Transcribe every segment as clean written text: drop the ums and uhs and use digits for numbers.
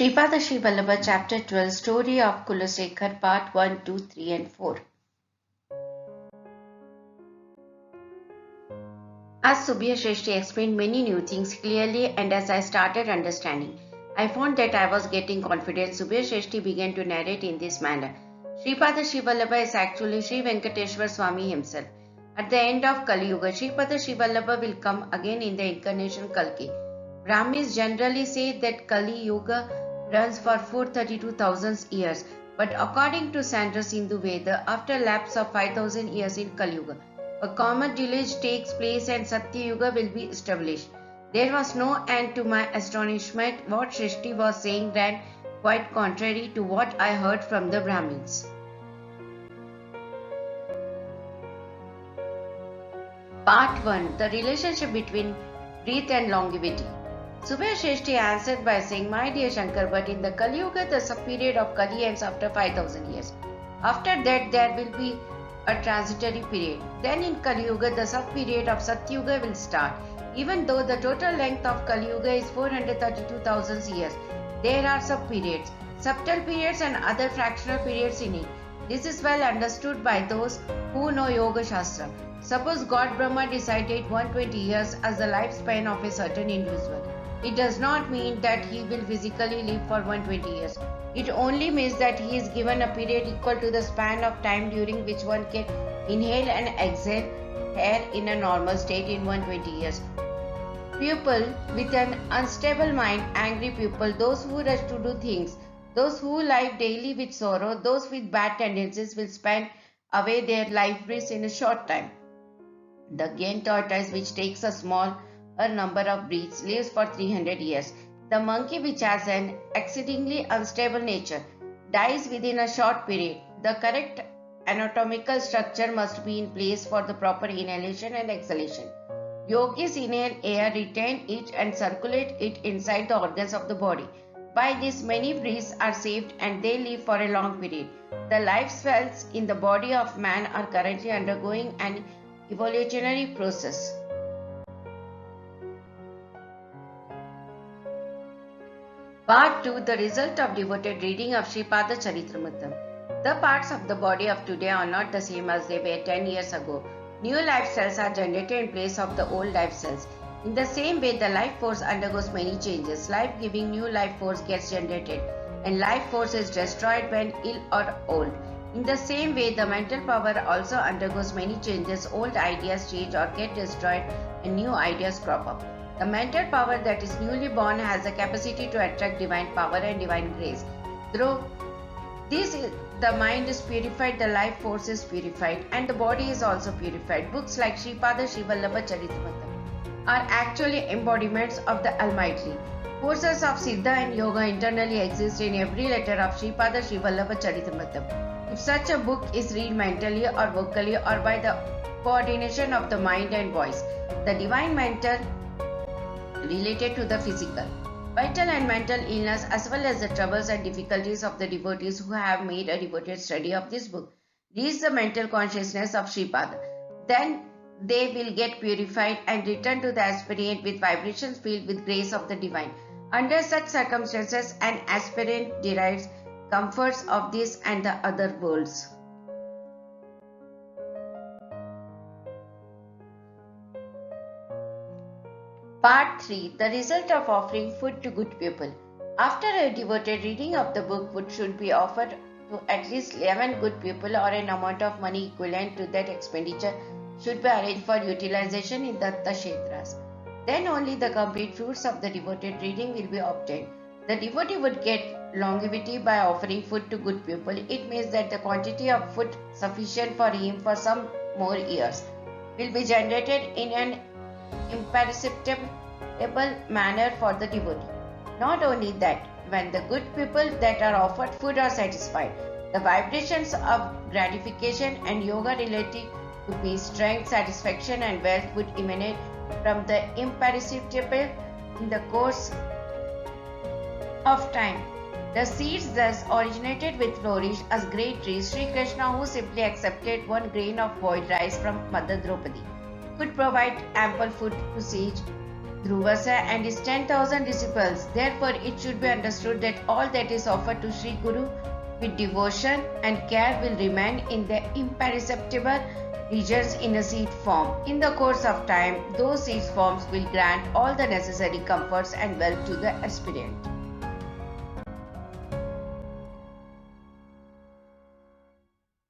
Sripada Srivallabha Chapter 12 Story of Kulasekhar Part 1, 2, 3 and 4. As Subhya Shrestha explained many new things clearly, and as I started understanding, I found that I was getting confident. Subhya Shrestha began to narrate in this manner. Sripada Srivallabha is actually Sri Venkateshwar Swami himself. At the end of Kali Yuga, Sripada Srivallabha will come again in the incarnation Kalki. Brahmins generally say that Kali Yuga runs for 432,000 years, but according to Sandras Hindu Veda, after lapse of 5,000 years in Kali Yuga, a common deluge takes place and Satya Yuga will be established. There was no end to my astonishment. What Shrestha was saying ran quite contrary to what I heard from the Brahmins. Part 1. The relationship between breath and longevity. Subhya Shrestha answered by saying, My dear Shankar, but in the Kali Yuga, the sub-period of Kali ends after 5,000 years. After that, there will be a transitory period. Then in Kali Yuga, the sub-period of Satya Yuga will start. Even though the total length of Kali Yuga is 432,000 years, there are sub-periods, subtle periods and other fractional periods in it. This is well understood by those who know Yoga Shastra. Suppose God Brahma decided 120 years as the lifespan of a certain individual. It does not mean that he will physically live for 120 years. It only means that he is given a period equal to the span of time during which one can inhale and exhale air in a normal state in 120 years. People with an unstable mind, angry people, those who rush to do things, those who live daily with sorrow, those with bad tendencies will spend away their life breaths in a short time. The gain tortoise, which takes a smaller number of breaths, lives for 300 years. The monkey, which has an exceedingly unstable nature, dies within a short period. The correct anatomical structure must be in place for the proper inhalation and exhalation. Yogis inhale air, retain it and circulate it inside the organs of the body. By this, many breaths are saved and they live for a long period. The life cells in the body of man are currently undergoing an evolutionary process. Part 2. The result of devoted reading of Sripada Charitamrita. The parts of the body of today are not the same as they were 10 years ago. New life cells are generated in place of the old life cells. In the same way, the life force undergoes many changes. Life-giving new life force gets generated, and life force is destroyed when ill or old. In the same way, the mental power also undergoes many changes. Old ideas change or get destroyed, and new ideas crop up. The mental power that is newly born has the capacity to attract divine power and divine grace. Through this, the mind is purified, the life force is purified, and the body is also purified. Books like Sripada Srivallabha Charitamrita are actually embodiments of the Almighty. Forces of Siddha and Yoga internally exist in every letter of Sripada Srivallabha Charitamrita. If such a book is read mentally or vocally or by the coordination of the mind and voice, the divine mental related to the physical, vital and mental illness as well as the troubles and difficulties of the devotees who have made a devoted study of this book reach the mental consciousness of Sripada. Then they will get purified and return to the aspirant with vibrations filled with grace of the divine. Under such circumstances, an aspirant derives comforts of this and the other worlds. Part 3. The result of offering food to good people. After a devoted reading of the book, food should be offered to at least 11 good people, or an amount of money equivalent to that expenditure should be arranged for utilization in Datta Kshetras. Then only the complete fruits of the devoted reading will be obtained. The devotee would get longevity by offering food to good people. It means that the quantity of food sufficient for him for some more years will be generated in an imperceptible manner for the devotee. Not only that, when the good people that are offered food are satisfied, the vibrations of gratification and yoga related to peace, strength, satisfaction and wealth would emanate from the imperceptible in the course of time. The seeds thus originated will flourish as great trees. Sri Krishna, who simply accepted one grain of boiled rice from Mother Draupadi, could provide ample food to sage Dhruvasa and his 10,000 disciples. Therefore, it should be understood that all that is offered to Sri Guru with devotion and care will remain in their imperceptible regions in a seed form. In the course of time, those seed forms will grant all the necessary comforts and wealth to the aspirant.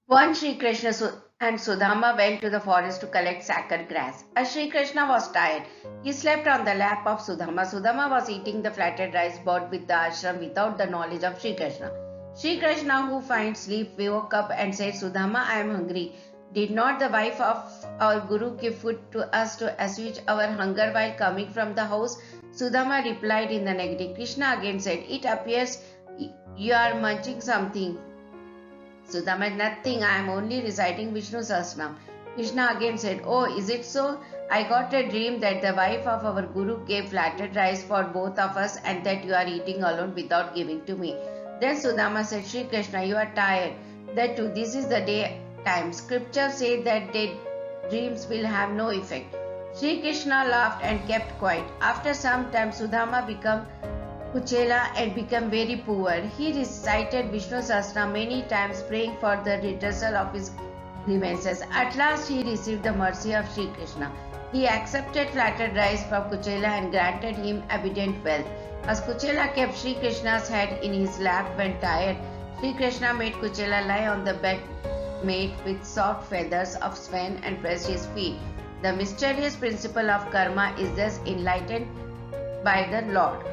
One Sri Krishna and Sudama went to the forest to collect sacred grass. As Sri Krishna was tired, he slept on the lap of Sudama. Sudama was eating the flattened rice brought with the ashram without the knowledge of Sri Krishna. Sri Krishna, who finds sleep, woke up and said, Sudama, I am hungry. Did not the wife of our Guru give food to us to assuage our hunger while coming from the house? Sudama replied in the negative. Krishna again said, it appears you are munching something. Sudama, nothing, I am only reciting Vishnu Sahasranam. Krishna again said, oh, is it so? I got a dream that the wife of our Guru gave flattened rice for both of us and that you are eating alone without giving to me. Then Sudama said, Sri Krishna, you are tired. That too, this is the day time. Scripture says that dead dreams will have no effect. Sri Krishna laughed and kept quiet. After some time, Sudama became Kuchela and became very poor. He recited Vishnu Sahasranam many times, praying for the redressal of his grievances. At last, he received the mercy of Sri Krishna. He accepted flattered rice from Kuchela and granted him abundant wealth. As Kuchela kept Sri Krishna's head in his lap when tired, Sri Krishna made Kuchela lie on the bed made with soft feathers of swan and pressed his feet. The mysterious principle of karma is thus enlightened by the Lord.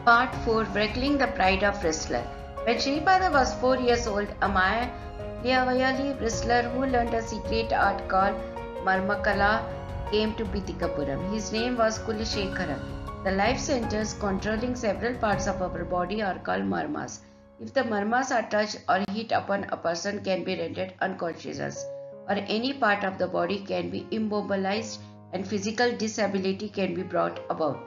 Part 4. Wriggling the pride of wrestler. When Sripada was 4 years old, a Mayavayali wrestler who learned a secret art called Marmakala came to Pitikapuram. His name was Kulishekara. The life centers controlling several parts of our body are called marmas. If the marmas are touched or hit upon, a person can be rendered unconscious, or any part of the body can be immobilized and physical disability can be brought about.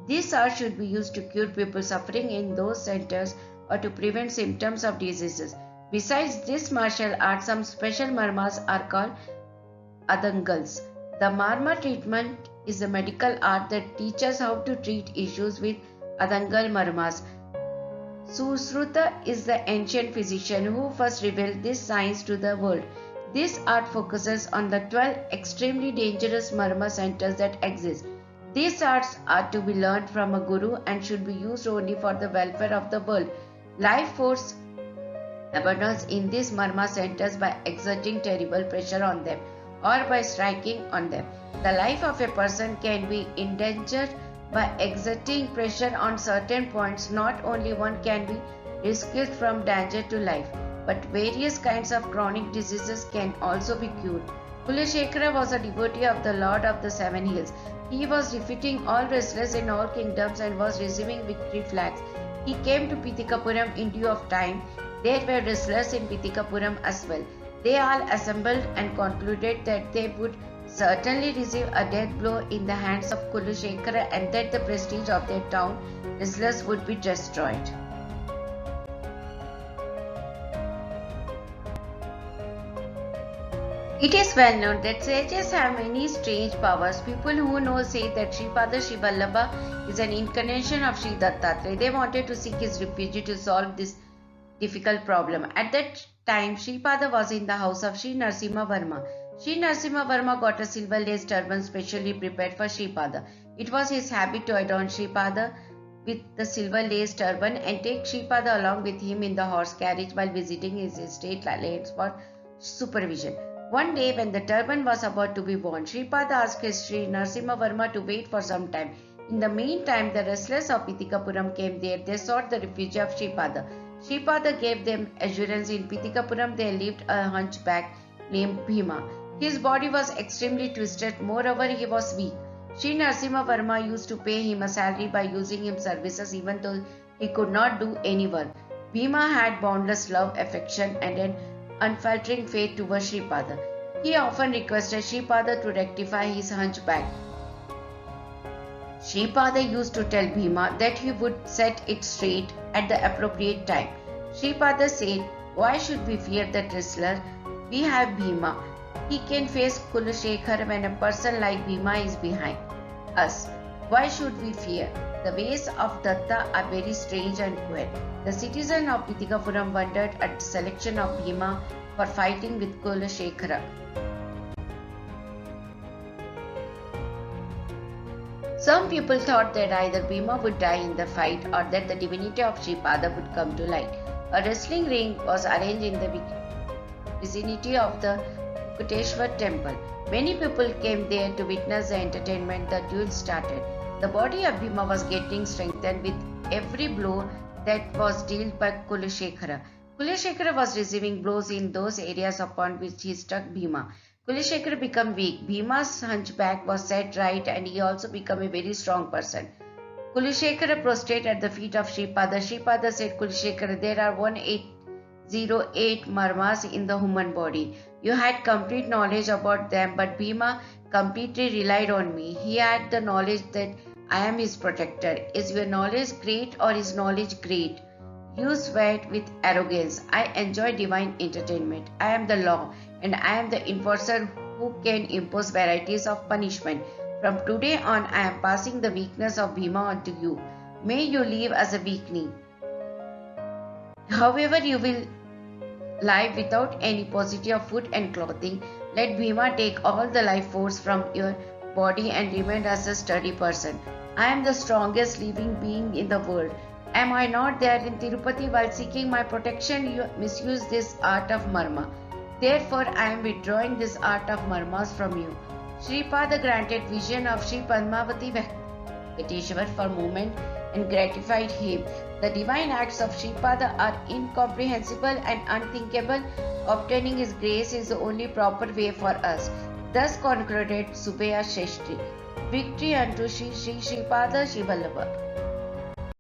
This art should be used to cure people suffering in those centers or to prevent symptoms of diseases. Besides this martial art, some special marmas are called adangals. The marma treatment is a medical art that teaches how to treat issues with adangal marmas. Susruta is the ancient physician who first revealed this science to the world. This art focuses on the 12 extremely dangerous marma centers that exist. These arts are to be learned from a guru and should be used only for the welfare of the world. Life force abundance in these marma centers by exerting terrible pressure on them or by striking on them. The life of a person can be endangered by exerting pressure on certain points. Not only one can be rescued from danger to life, but various kinds of chronic diseases can also be cured. Kuleshekara was a devotee of the Lord of the Seven Hills. He was defeating all wrestlers in all kingdoms and was receiving victory flags. He came to Pitikapuram in due of time. There were wrestlers in Pitikapuram as well. They all assembled and concluded that they would certainly receive a death blow in the hands of Kuleshekara and that the prestige of their town wrestlers would be destroyed. It is well known that sages have many strange powers. People who know say that Sripada Srivallabha is an incarnation of Sri Dattatreya. They wanted to seek his refuge to solve this difficult problem. At that time, Sripada was in the house of Sri Narasimha Varma. Sri Narasimha Varma got a silver lace turban specially prepared for Sripada. It was his habit to adorn Sripada with the silver lace turban and take Sripada along with him in the horse carriage while visiting his estate lands for supervision. One day, when the turban was about to be worn, Sripada asked his Sri Narasimha Varma to wait for some time. In the meantime, the wrestlers of Pitikapuram came there. They sought the refuge of Sripada. Sripada gave them assurance. In Pitikapuram there lived a hunchback named Bhima. His body was extremely twisted. Moreover, he was weak. Sri Narasimha Varma used to pay him a salary by using his services even though he could not do any work. Bhima had boundless love, affection and an unfaltering faith towards Sripada. He often requested Sripada to rectify his hunchback. Sripada used to tell Bhima that he would set it straight at the appropriate time. Sripada said, "Why should we fear that wrestler? We have Bhima. He can face Kulashekar when a person like Bhima is behind us. Why should we fear? The ways of Datta are very strange and cruel. The citizens of Pithigapuram wondered at the selection of Bhima for fighting with Kulashekara. Some people thought that either Bhima would die in the fight or that the divinity of Sripada would come to light. A wrestling ring was arranged in the vicinity of the Kuteshwar temple. Many people came there to witness the entertainment. The duel started. The body of Bhima was getting strengthened with every blow that was dealt by Kulashekara. Kulashekara was receiving blows in those areas upon which he struck Bhima. Kulashekara became weak. Bhima's hunchback was set right and he also became a very strong person. Kulashekara prostrated at the feet of Sripada. Sripada said, Kulashekara, there are 1808 marmas in the human body. You had complete knowledge about them, but Bhima completely relied on me. He had the knowledge that I am his protector. Is your knowledge great or is knowledge great? You swear with arrogance. I enjoy divine entertainment. I am the law and I am the enforcer who can impose varieties of punishment. From today on, I am passing the weakness of Bhima on to you. May you live as a weakling. However, you will lie without any paucity of food and clothing. Let Bhima take all the life force from your body and remain as a sturdy person. I am the strongest living being in the world. Am I not there in Tirupati while seeking my protection? You misuse this art of marma. Therefore, I am withdrawing this art of marmas from you. Sripada granted vision of Sri Padmavati Venkateshwar for a moment and gratified him. The divine acts of Sripada are incomprehensible and unthinkable. Obtaining his grace is the only proper way for us. Thus concluded Subhaya Shrestri. Victory unto Sri Sripada Srivallabha.